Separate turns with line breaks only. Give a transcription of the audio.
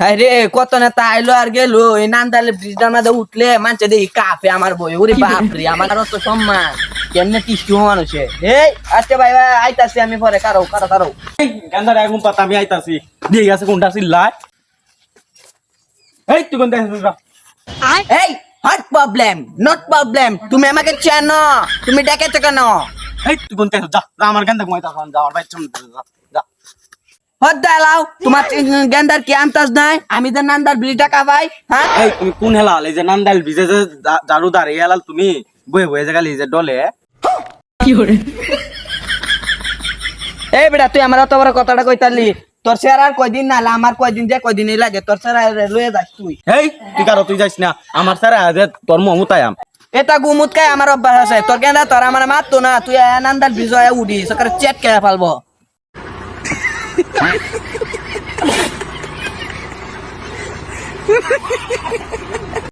আরে কত না তাইলো আর গেল এই নান্দালে ব্রিজটার মধ্যে উঠলে মানছে দেখি কাপে আমার বই ওরে বাপরে আমার তো সম্মান কেমনে টিস্টু মানুষে এই আজকে ভাই ভাই আইতাছি আমি পরে কারো কারো কারো
গান্দার এখন পাতা আমি আইতাছি দিয়ে গেছে কোনটা চিল্লায় এই তুই কোন দেখিস
এই হট প্রবলেম নট প্রবলেম তুমি আমাকে চেনো তুমি ডেকেছো কেন
এই তুই কোন দেখিস যা যা আমার গান্দা ঘুমাইতা যা আমার ভাই চল যা যা
হট দালাও তোমার গেন্দার কি আমতাস নাই আমি তো নান্দার বিড়িটা কাবাই হ্যাঁ
এই তুমি কোন হেলাল এই যে নান্দাইল ভিজে যে জারু দাঁড়িয়ে হেলাল তুমি বয়ে বয়ে যে গালি যে ডলে
এই বেটা তুই আমার অত বড় কথাটা কইতালি তোর স্যার আর কয়দিন না আমার কয়দিন যে কয়দিনই লাগে তোর স্যার লয়ে যাস তুই
এই তুই কারো তুই যাইস না আমার স্যার আজ তোর মমতায়াম
এটা গুমুত খাই আমার অভ্যাস আছে তোর গেন্দা তোর আমার মারতো না তুই নান্দার বিজয় উঠি সকালে চেট খেয়ে ফেলবো